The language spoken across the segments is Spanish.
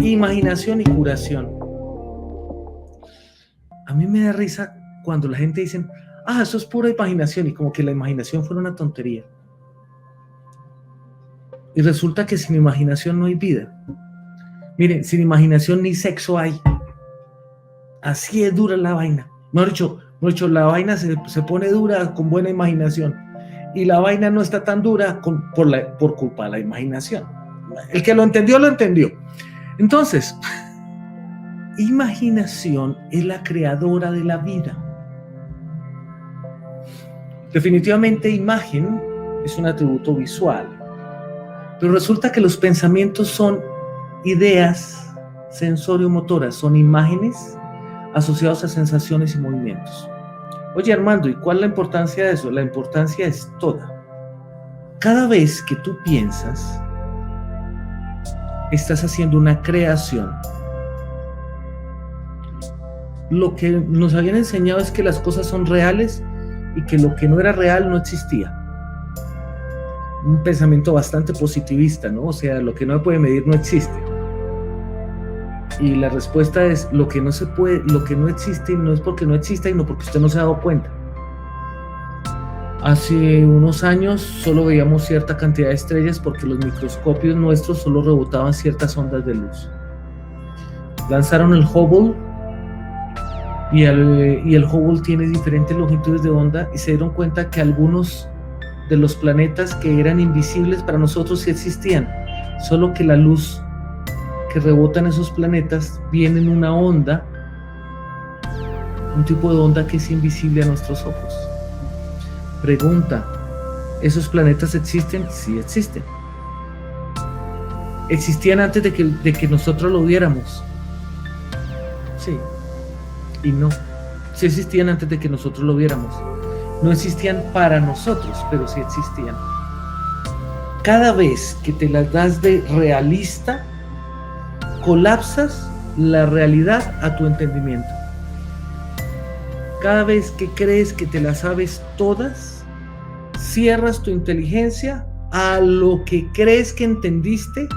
Imaginación y curación. A mí me da risa cuando la gente dice, eso es pura imaginación, y como que la imaginación fuera una tontería. Y resulta que sin imaginación no hay vida. Miren, sin imaginación ni sexo hay. Así es dura la vaina. Mejor dicho, la vaina se pone dura con buena imaginación. Y la vaina no está tan dura por culpa de la imaginación. El que lo entendió, lo entendió. Entonces, imaginación es la creadora de la vida. Definitivamente, imagen es un atributo visual. Pero resulta que los pensamientos son ideas sensorio-motoras, son imágenes asociadas a sensaciones y movimientos. Oye, Armando, ¿y cuál es la importancia de eso? La importancia es toda. Cada vez que tú piensas, estás haciendo una creación. Lo que nos habían enseñado es que las cosas son reales y que lo que no era real no existía. Un pensamiento bastante positivista, ¿no? O sea, lo que no se puede medir no existe. Y la respuesta es, lo que no se puede, lo que no existe no es porque no exista, sino porque usted no se ha dado cuenta. Hace unos años solo veíamos cierta cantidad de estrellas porque los microscopios nuestros solo rebotaban ciertas ondas de luz. Lanzaron el Hubble y el Hubble tiene diferentes longitudes de onda y se dieron cuenta que algunos de los planetas que eran invisibles para nosotros sí existían, solo que la luz que rebota en esos planetas viene en una onda, un tipo de onda que es invisible a nuestros ojos. Pregunta, ¿esos planetas existen? Sí existen. ¿Existían antes de que nosotros lo viéramos? Sí y no. Sí existían antes de que nosotros lo viéramos. No existían para nosotros, pero sí existían. Cada vez que te las das de realista, colapsas la realidad a tu entendimiento. Cada vez que crees que te las sabes todas, cierras tu inteligencia a lo que crees que entendiste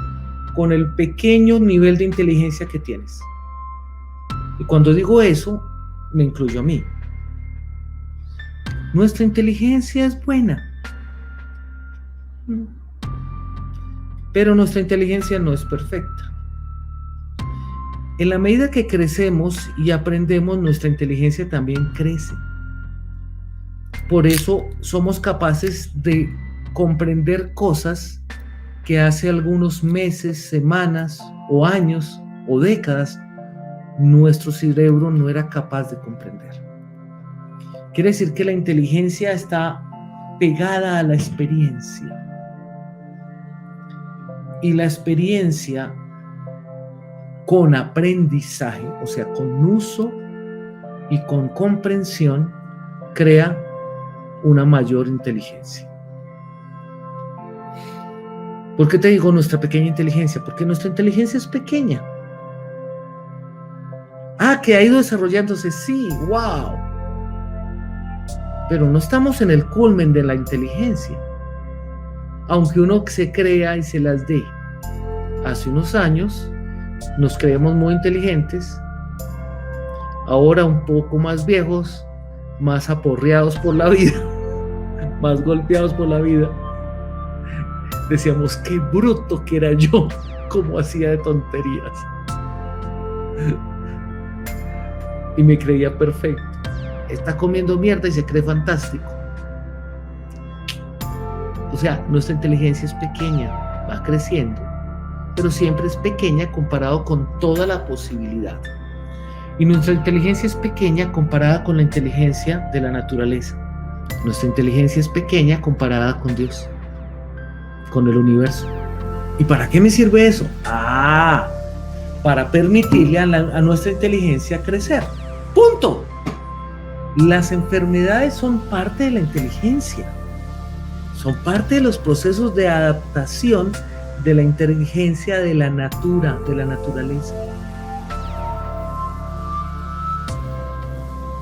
con el pequeño nivel de inteligencia que tienes. Y cuando digo eso, me incluyo a mí. Nuestra inteligencia es buena, pero nuestra inteligencia no es perfecta. En la medida que crecemos y aprendemos, nuestra inteligencia también crece. Por eso somos capaces de comprender cosas que hace algunos meses, semanas o años o décadas nuestro cerebro no era capaz de comprender. Quiere decir que la inteligencia está pegada a la experiencia. Y la experiencia con aprendizaje, o sea, con uso y con comprensión, crea una mayor inteligencia. ¿Por qué te digo nuestra pequeña inteligencia? Porque nuestra inteligencia es pequeña. Que ha ido desarrollándose, sí, wow. Pero no estamos en el culmen de la inteligencia, aunque uno se crea y se las dé. Hace unos años nos creemos muy inteligentes, ahora un poco más viejos, más aporreados por la vida, más golpeados por la vida. Decíamos, qué bruto que era yo, cómo hacía de tonterías. Y me creía perfecto. Está comiendo mierda y se cree fantástico. O sea, nuestra inteligencia es pequeña, va creciendo, pero siempre es pequeña comparado con toda la posibilidad. Y nuestra inteligencia es pequeña comparada con la inteligencia de la naturaleza. Nuestra inteligencia es pequeña comparada con Dios, con el universo. ¿Y para qué me sirve eso? Para permitirle a nuestra inteligencia crecer. ¡Punto! Las enfermedades son parte de la inteligencia. Son parte de los procesos de adaptación de la inteligencia de la naturaleza.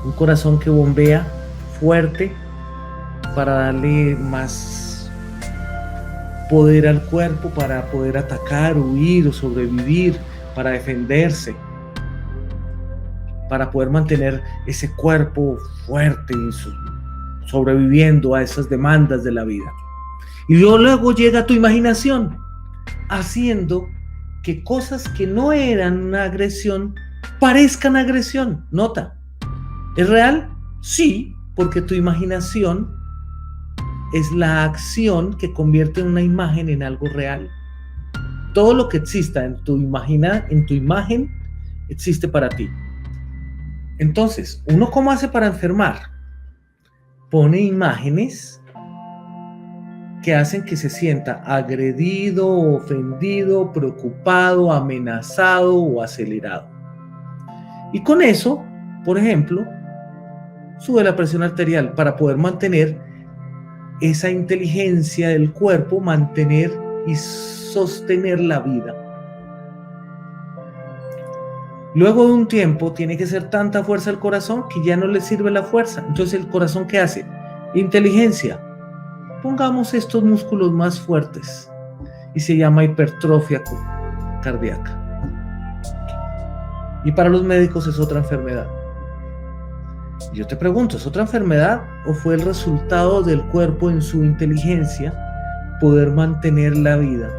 Un corazón que bombea fuerte para darle más poder al cuerpo, para poder atacar, huir o sobrevivir, para defenderse, para poder mantener ese cuerpo fuerte y sobreviviendo a esas demandas de la vida. Y luego llega tu imaginación, haciendo que cosas que no eran una agresión parezcan agresión. Nota, ¿es real? Sí, porque tu imaginación es la acción que convierte una imagen en algo real. Todo lo que exista en tu imagen existe para ti. Entonces, ¿uno cómo hace para enfermar? Pone imágenes que hacen que se sienta agredido, ofendido, preocupado, amenazado o acelerado. Y con eso, por ejemplo, sube la presión arterial para poder mantener esa inteligencia del cuerpo, mantener y sostener la vida. Luego de un tiempo tiene que ser tanta fuerza el corazón que ya no le sirve la fuerza. Entonces el corazón, ¿qué hace? Inteligencia. Pongamos estos músculos más fuertes y se llama hipertrofia cardíaca. Y para los médicos es otra enfermedad. Y yo te pregunto, ¿es otra enfermedad o fue el resultado del cuerpo en su inteligencia poder mantener la vida?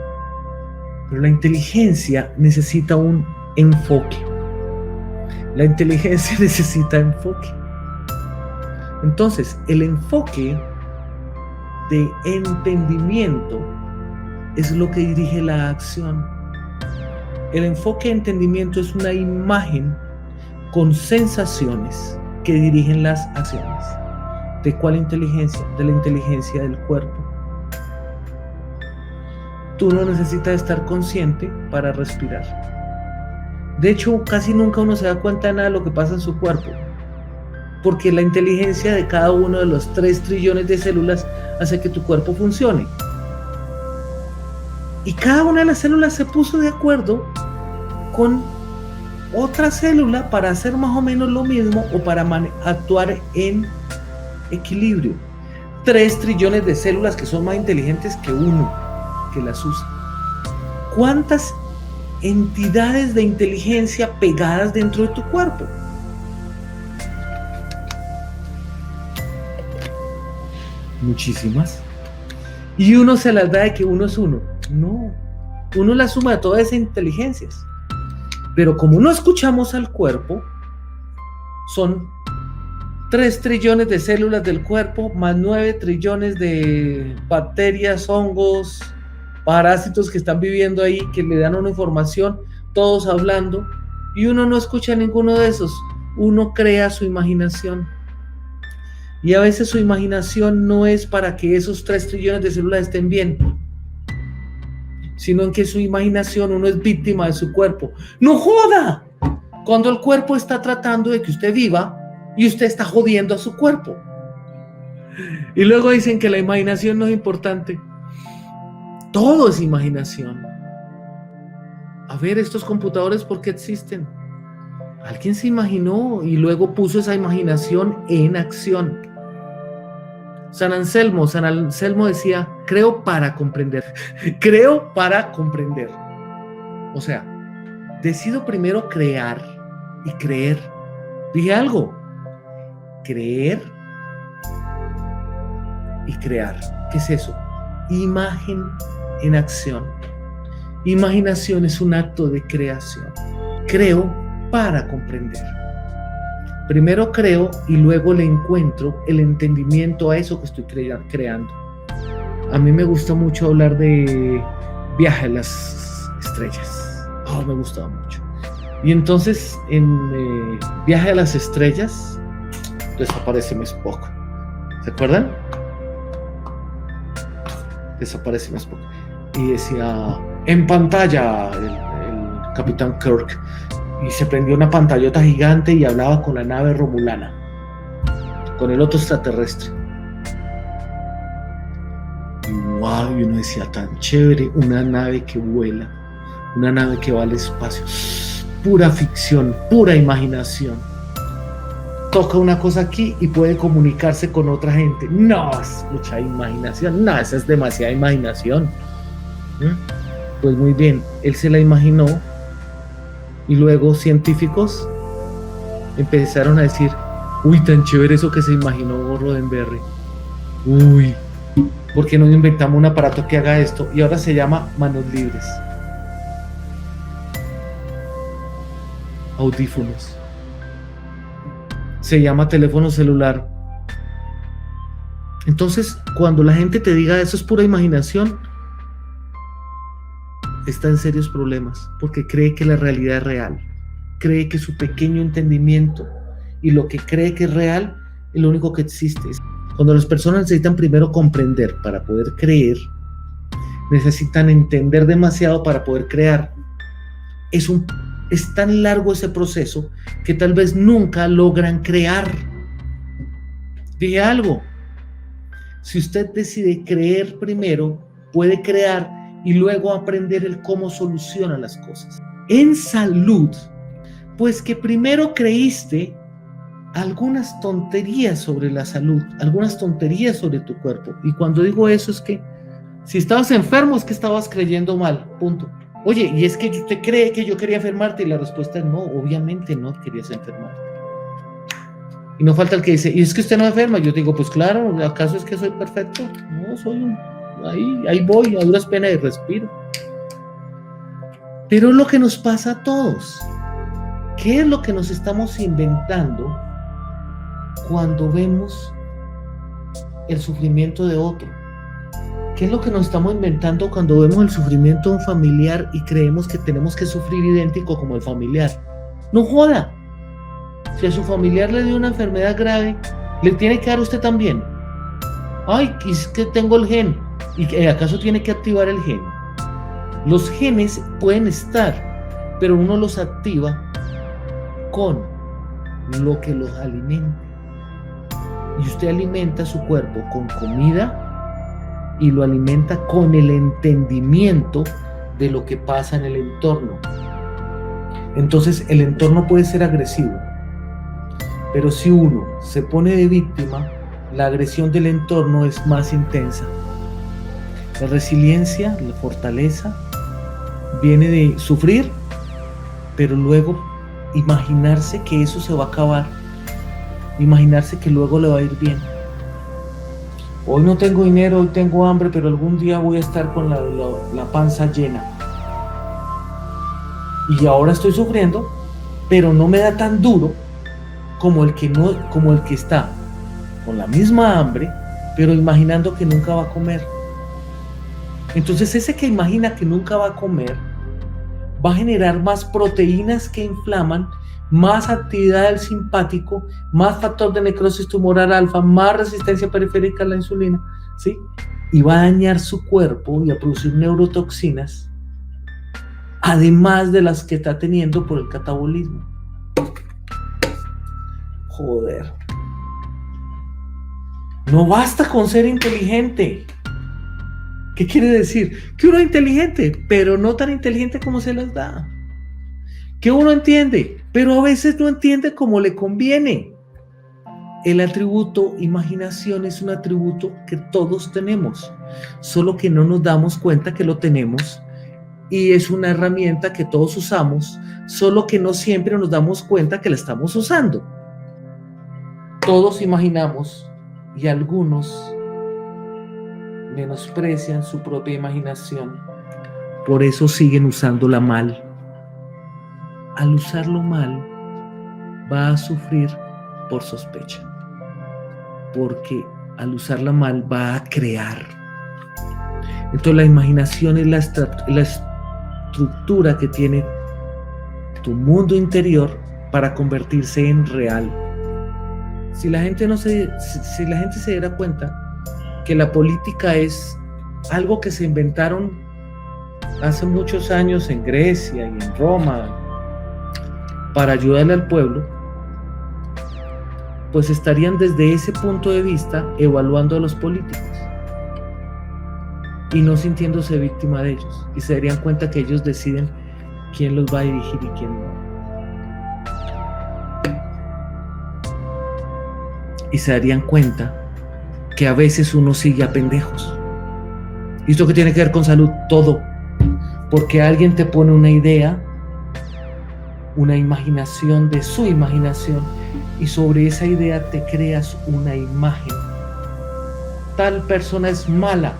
Pero la inteligencia necesita un enfoque. La inteligencia necesita enfoque. Entonces, el enfoque de entendimiento es lo que dirige la acción. El enfoque de entendimiento es una imagen con sensaciones que dirigen las acciones. ¿De cuál inteligencia? De la inteligencia del cuerpo. Tú no necesitas estar consciente para respirar. De hecho, casi nunca uno se da cuenta de nada de lo que pasa en su cuerpo, porque la inteligencia de cada uno de los 3 trillones de células hace que tu cuerpo funcione. Y cada una de las células se puso de acuerdo con otra célula para hacer más o menos lo mismo o para actuar en equilibrio. 3 trillones de células que son más inteligentes que uno que las usa. ¿Cuántas entidades de inteligencia pegadas dentro de tu cuerpo? Muchísimas. Y uno se las da de que uno es uno. No, uno es la suma de todas esas inteligencias. Pero como no escuchamos al cuerpo, son 3 trillones de células del cuerpo más 9 trillones de bacterias, hongos, parásitos que están viviendo ahí, que le dan una información, todos hablando, y uno no escucha a ninguno de esos. Uno crea su imaginación. Y a veces su imaginación no es para que esos 3 trillones de células estén bien, sino en que su imaginación uno es víctima de su cuerpo. ¡No joda! Cuando el cuerpo está tratando de que usted viva y usted está jodiendo a su cuerpo. Y luego dicen que la imaginación no es importante. Todo es imaginación. A ver, estos computadores, ¿por qué existen? Alguien se imaginó y luego puso esa imaginación en acción. San Anselmo decía, creo para comprender. Creo para comprender. O sea, decido primero crear y creer. Dije algo. Creer y crear. ¿Qué es eso? Imagen en acción. Imaginación es un acto de creación. Creo para comprender. Primero creo y luego le encuentro el entendimiento a eso que estoy creando. A mí me gusta mucho hablar de Viaje a las Estrellas. Me gustaba mucho. Y entonces en Viaje a las Estrellas desaparece Spock. ¿Se acuerdan? Desaparece Spock. Y decía, en pantalla, el Capitán Kirk. Y se prendió una pantallota gigante y hablaba con la nave romulana, con el otro extraterrestre. Y wow, y uno decía, tan chévere, una nave que vuela, una nave que va al espacio. Pura ficción, pura imaginación. Toca una cosa aquí y puede comunicarse con otra gente. No, es mucha imaginación. No, esa es demasiada imaginación. Pues muy bien, él se la imaginó Y luego científicos empezaron a decir, uy, tan chévere eso que se imaginó Roddenberry. Uy, ¿por qué no inventamos un aparato que haga esto? Y ahora se llama manos libres. Audífonos. Se llama teléfono celular. Entonces, cuando la gente te diga eso es pura imaginación, está en serios problemas, porque cree que la realidad es real, cree que su pequeño entendimiento y lo que cree que es real es lo único que existe. Cuando las personas necesitan primero comprender para poder creer, necesitan entender demasiado para poder crear. Es tan largo ese proceso que tal vez nunca logran crear. Dije algo, si usted decide creer primero, puede crear y luego aprender el cómo soluciona las cosas. En salud, pues que primero creíste algunas tonterías sobre la salud, algunas tonterías sobre tu cuerpo. Y cuando digo eso es que si estabas enfermo es que estabas creyendo mal, punto. Oye, ¿y es que usted cree que yo quería enfermarte? Y la respuesta es no, obviamente no querías enfermarte. Y no falta el que dice, ¿y es que usted no enferma? Yo digo, pues claro, ¿acaso es que soy perfecto? No, ahí voy, a duras penas y respiro. Pero es lo que nos pasa a todos. ¿Qué es lo que nos estamos inventando cuando vemos el sufrimiento de otro? ¿Qué es lo que nos estamos inventando cuando vemos el sufrimiento de un familiar y creemos que tenemos que sufrir idéntico como el familiar? No joda. Si a su familiar le dio una enfermedad grave, ¿le tiene que dar a usted también? Ay, es que tengo el gen. ¿Y acaso tiene que activar el gen? Los genes pueden estar, pero uno los activa con lo que los alimente. Y usted alimenta su cuerpo con comida y lo alimenta con el entendimiento de lo que pasa en el entorno. Entonces el entorno puede ser agresivo, pero si uno se pone de víctima, la agresión del entorno es más intensa. La resiliencia, la fortaleza, viene de sufrir, pero luego imaginarse que eso se va a acabar, imaginarse que luego le va a ir bien. Hoy no tengo dinero, hoy tengo hambre, pero algún día voy a estar con la panza llena. Y ahora estoy sufriendo, pero no me da tan duro como el que está con la misma hambre, pero imaginando que nunca va a comer. Entonces ese que imagina que nunca va a comer va a generar más proteínas que inflaman, más actividad del simpático, más factor de necrosis tumoral alfa, más resistencia periférica a la insulina, ¿sí? Y va a dañar su cuerpo y a producir neurotoxinas, además de las que está teniendo por el catabolismo. Joder. No basta con ser inteligente. ¿Qué quiere decir? Que uno es inteligente, pero no tan inteligente como se les da. Que uno entiende, pero a veces no entiende como le conviene. El atributo imaginación es un atributo que todos tenemos, solo que no nos damos cuenta que lo tenemos, y es una herramienta que todos usamos, solo que no siempre nos damos cuenta que la estamos usando. Todos imaginamos y algunos menosprecian su propia imaginación, por eso siguen usándola mal. Al usarlo mal, va a sufrir por sospecha, porque al usarla mal va a crear. Entonces la imaginación es la estructura que tiene tu mundo interior para convertirse en real. Si la gente se diera cuenta que la política es algo que se inventaron hace muchos años en Grecia y en Roma para ayudarle al pueblo, pues estarían desde ese punto de vista evaluando a los políticos y no sintiéndose víctima de ellos, y se darían cuenta que ellos deciden quién los va a dirigir y quién no. Y se darían cuenta que a veces uno sigue a pendejos. ¿Y esto qué tiene que ver con salud? Todo. Porque alguien te pone una idea una imaginación de su imaginación, y sobre esa idea te creas una imagen. Tal persona es mala.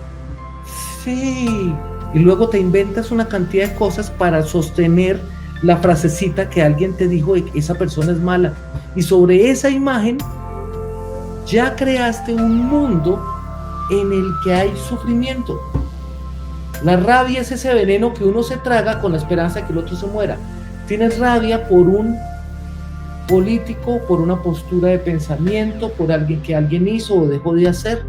Sí. Y luego te inventas una cantidad de cosas para sostener la frasecita que alguien te dijo de que esa persona es mala. Y sobre esa imagen ya creaste un mundo en el que hay sufrimiento. La rabia es ese veneno que uno se traga con la esperanza de que el otro se muera. Tienes rabia por un político, por una postura de pensamiento, por alguien que alguien hizo o dejó de hacer.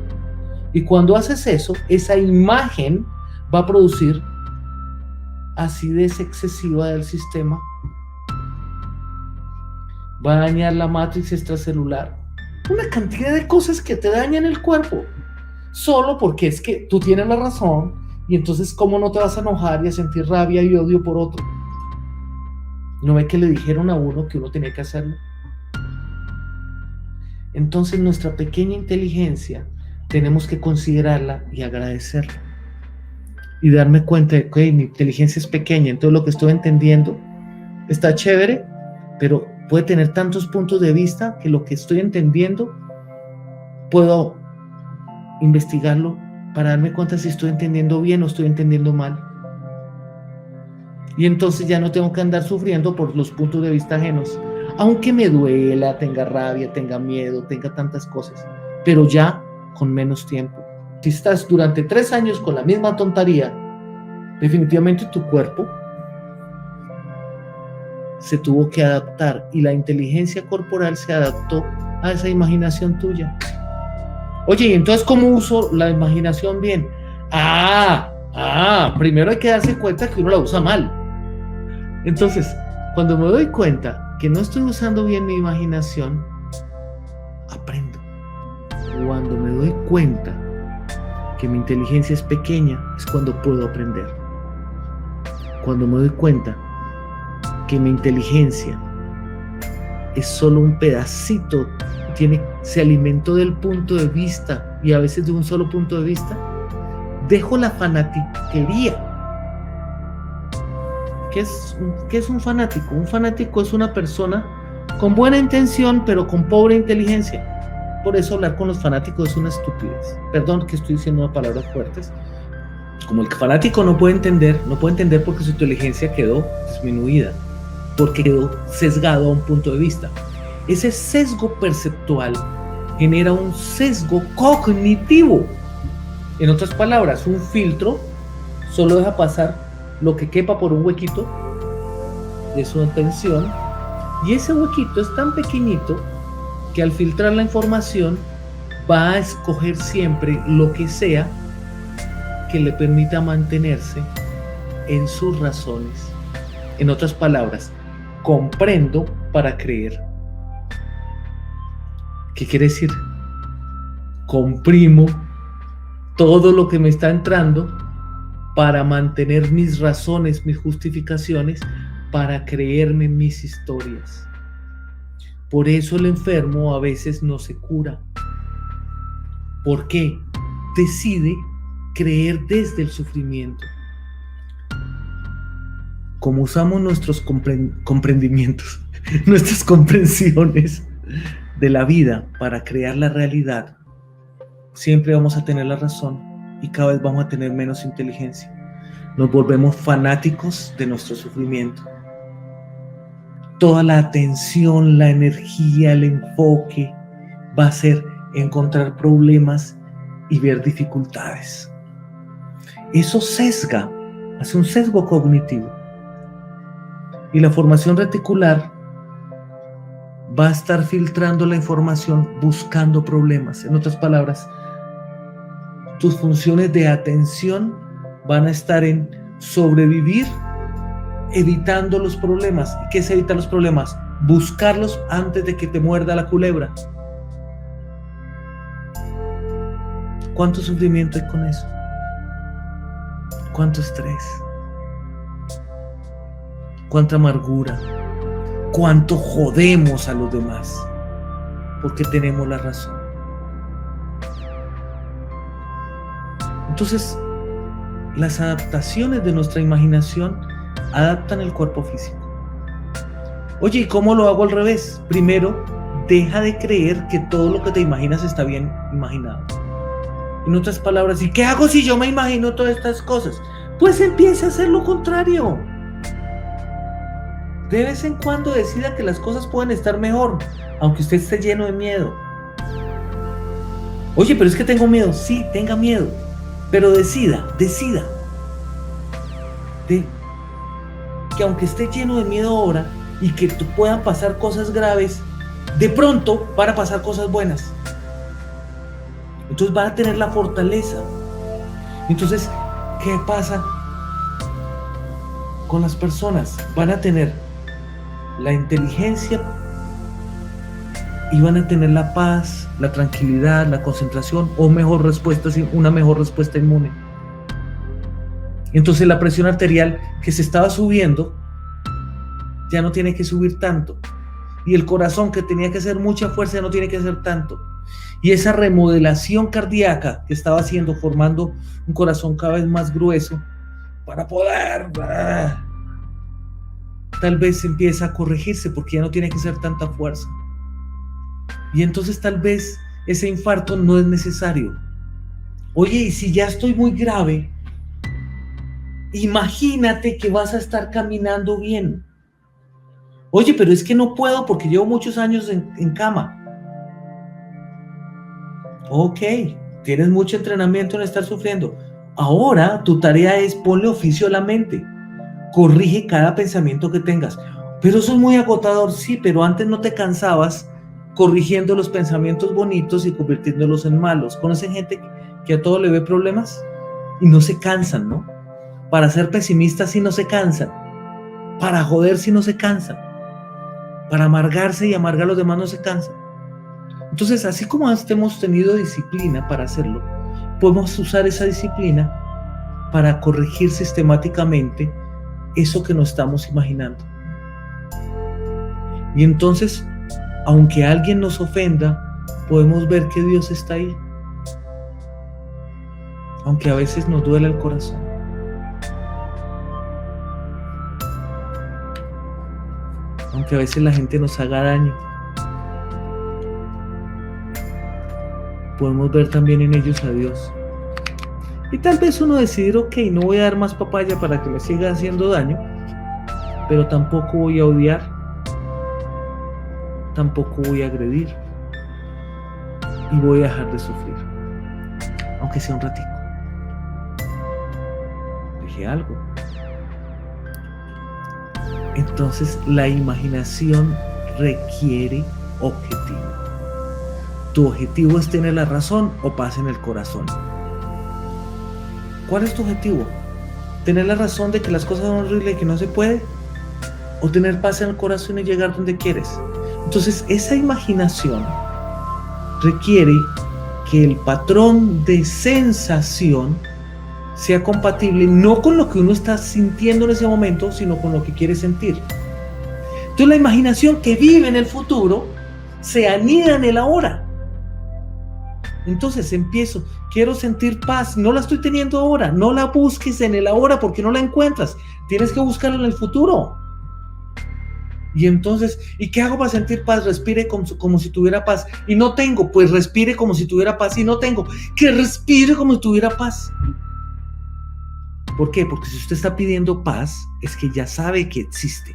Y cuando haces eso, esa imagen va a producir acidez excesiva del sistema, va a dañar la matriz extracelular, una cantidad de cosas que te dañan el cuerpo, solo porque es que tú tienes la razón, y entonces ¿cómo no te vas a enojar y a sentir rabia y odio por otro? ¿No ve que le dijeron a uno que uno tenía que hacerlo? Entonces nuestra pequeña inteligencia tenemos que considerarla y agradecerla. Y darme cuenta de que mi inteligencia es pequeña, entonces lo que estoy entendiendo está chévere, pero puede tener tantos puntos de vista que lo que estoy entendiendo puedo investigarlo para darme cuenta si estoy entendiendo bien o estoy entendiendo mal. Y entonces ya no tengo que andar sufriendo por los puntos de vista ajenos, aunque me duela, tenga rabia, tenga miedo, tenga tantas cosas, pero ya con menos tiempo. Si estás durante 3 años con la misma tontería, definitivamente tu cuerpo se tuvo que adaptar, y la inteligencia corporal se adaptó a esa imaginación tuya. Oye, ¿y entonces cómo uso la imaginación bien? Primero hay que darse cuenta que uno la usa mal. Entonces, cuando me doy cuenta que no estoy usando bien mi imaginación, aprendo. Cuando me doy cuenta que mi inteligencia es pequeña, es cuando puedo aprender. Cuando me doy cuenta que mi inteligencia es solo un pedacito, se alimentó del punto de vista, y a veces de un solo punto de vista, dejo la fanatiquería. ¿Qué es un fanático? Un fanático es una persona con buena intención, pero con pobre inteligencia. Por eso hablar con los fanáticos es una estupidez. Perdón que estoy diciendo unas palabras fuertes. Como el fanático no puede entender porque su inteligencia quedó disminuida, porque quedó sesgado a un punto de vista. Ese sesgo perceptual genera un sesgo cognitivo. En otras palabras, un filtro solo deja pasar lo que quepa por un huequito de su atención, y ese huequito es tan pequeñito que al filtrar la información va a escoger siempre lo que sea que le permita mantenerse en sus razones. En otras palabras, comprendo para creer. ¿Qué quiere decir? Comprimo todo lo que me está entrando para mantener mis razones, mis justificaciones, para creerme mis historias. Por eso el enfermo a veces no se cura. ¿Por qué? Decide creer desde el sufrimiento. Como usamos nuestros comprendimientos, nuestras comprensiones de la vida para crear la realidad, siempre vamos a tener la razón y cada vez vamos a tener menos inteligencia. Nos volvemos fanáticos de nuestro sufrimiento. Toda la atención, la energía, el enfoque va a ser encontrar problemas y ver dificultades. Eso sesga, hace un sesgo cognitivo. Y la formación reticular va a estar filtrando la información buscando problemas. En otras palabras, tus funciones de atención van a estar en sobrevivir evitando los problemas. ¿Y qué es evitar los problemas? Buscarlos antes de que te muerda la culebra. ¿Cuánto sufrimiento hay con eso? ¿Cuánto estrés? ¿Cuánta amargura? ¿Cuánto jodemos a los demás? Porque tenemos la razón. Entonces, las adaptaciones de nuestra imaginación adaptan el cuerpo físico. Oye, ¿y cómo lo hago al revés? Primero, deja de creer que todo lo que te imaginas está bien imaginado. En otras palabras, ¿y qué hago si yo me imagino todas estas cosas? Pues empiece a hacer lo contrario. De vez en cuando decida que las cosas pueden estar mejor, aunque usted esté lleno de miedo. Oye, pero es que tengo miedo. Sí, tenga miedo. Pero decida de que aunque esté lleno de miedo ahora y que puedan pasar cosas graves, de pronto van a pasar cosas buenas. Entonces van a tener la fortaleza. Entonces, ¿qué pasa con las personas? Van a tener la inteligencia y van a tener la paz, la tranquilidad, la concentración o una mejor respuesta inmune. Entonces la presión arterial que se estaba subiendo ya no tiene que subir tanto. Y el corazón que tenía que hacer mucha fuerza ya no tiene que hacer tanto. Y esa remodelación cardíaca que estaba haciendo, formando un corazón cada vez más grueso para poder, tal vez empieza a corregirse porque ya no tiene que ser tanta fuerza. Y entonces tal vez ese infarto no es necesario. Oye, y si ya estoy muy grave, imagínate que vas a estar caminando bien. Oye, pero es que no puedo porque llevo muchos años en cama. Ok, tienes mucho entrenamiento en estar sufriendo. Ahora tu tarea es ponle oficio a la mente. Corrige cada pensamiento que tengas. Pero eso es muy agotador, sí, pero antes no te cansabas corrigiendo los pensamientos bonitos y convirtiéndolos en malos. ¿Conocen gente que a todo le ve problemas y no se cansan, no? Para ser pesimistas sí no se cansan. Para joder sí no se cansan. Para amargarse y amargar a los demás no se cansan. Entonces, así como hemos tenido disciplina para hacerlo, podemos usar esa disciplina para corregir sistemáticamente eso que nos estamos imaginando. Y entonces, aunque alguien nos ofenda, podemos ver que Dios está ahí. Aunque a veces nos duele el corazón. Aunque a veces la gente nos haga daño. Podemos ver también en ellos a Dios. Y tal vez uno decidir, ok, no voy a dar más papaya para que me siga haciendo daño, pero tampoco voy a odiar, tampoco voy a agredir, y voy a dejar de sufrir, aunque sea un ratico. Dije algo. Entonces la imaginación requiere objetivo. ¿Tu objetivo es tener la razón o paz en el corazón? ¿Cuál es tu objetivo? ¿Tener la razón de que las cosas son horribles y que no se puede? ¿O tener paz en el corazón y llegar donde quieres? Entonces, esa imaginación requiere que el patrón de sensación sea compatible no con lo que uno está sintiendo en ese momento, sino con lo que quiere sentir. Entonces, la imaginación que vive en el futuro se anida en el ahora. Entonces quiero sentir paz, no la estoy teniendo ahora, no la busques en el ahora porque no la encuentras, tienes que buscarla en el futuro. Y entonces, ¿y qué hago para sentir paz? Respire como si tuviera paz y no tengo, pues respire como si tuviera paz y no tengo, que respire como si tuviera paz. ¿Por qué? Porque si usted está pidiendo paz, es que ya sabe que existe.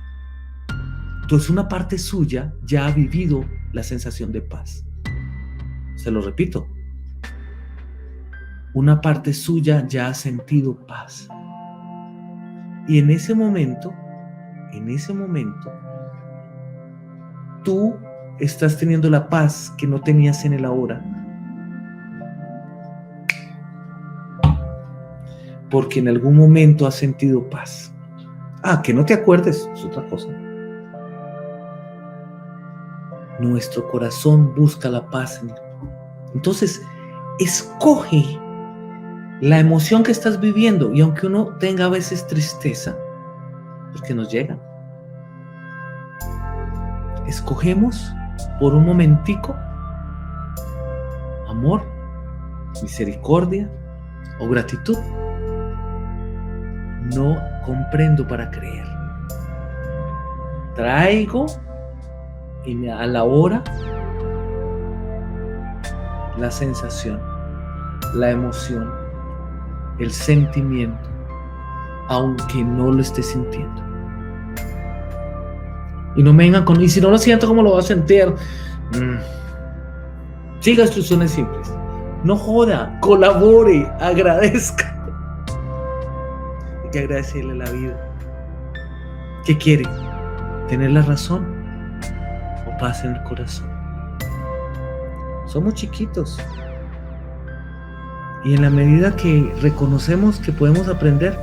Entonces una parte suya ya ha vivido la sensación de paz. Se lo repito. Una parte suya ya ha sentido paz. Y en ese momento, tú estás teniendo la paz que no tenías en el ahora. Porque en algún momento has sentido paz. Que no te acuerdes, es otra cosa. Nuestro corazón busca la paz. Entonces, escoge la emoción que estás viviendo, y aunque uno tenga a veces tristeza, porque nos llega, escogemos por un momentico amor, misericordia o gratitud. No comprendo para creer. traigo a la hora la sensación, la emoción, el sentimiento, aunque no lo esté sintiendo. Y no me vengan con, y si no lo siento, ¿cómo lo voy a sentir? Siga instrucciones simples. No joda, colabore, agradezca. Hay que agradecerle la vida. ¿Qué quiere? ¿Tener la razón o paz en el corazón? Somos chiquitos. Y en la medida que reconocemos que podemos aprender,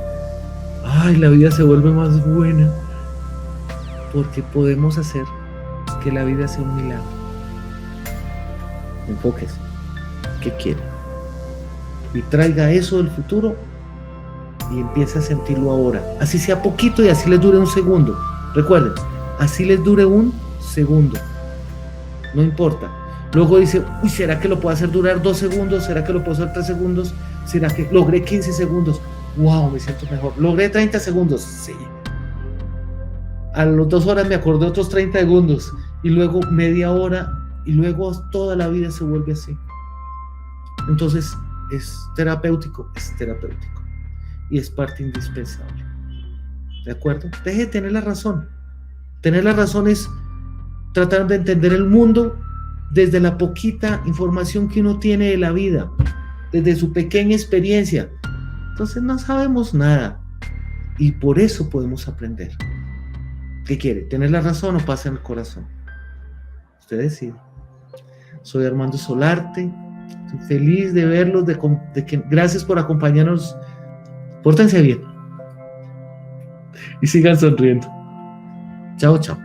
la vida se vuelve más buena. Porque podemos hacer que la vida sea un milagro. Enfóquese. ¿Qué quiere? Y traiga eso del futuro y empiece a sentirlo ahora. Así sea poquito y así les dure un segundo. Recuerden, así les dure un segundo. No importa. Luego dice, ¿será que lo puedo hacer durar 2 segundos? ¿Será que lo puedo hacer 3 segundos? ¿Será que logré 15 segundos? ¡Wow! Me siento mejor. ¿Logré 30 segundos? Sí. A las 2 horas me acordé otros 30 segundos. Y luego media hora. Y luego toda la vida se vuelve así. Entonces es terapéutico. Y es parte indispensable. ¿De acuerdo? Deje de tener la razón. Tener la razón es tratar de entender el mundo desde la poquita información que uno tiene de la vida, desde su pequeña experiencia. Entonces no sabemos nada y por eso podemos aprender. ¿Qué quiere? ¿Tener la razón o paz en el corazón? Usted decide. Soy Armando Solarte. Estoy feliz de verlos, gracias por acompañarnos. Pórtense bien y sigan sonriendo. Chao, chao.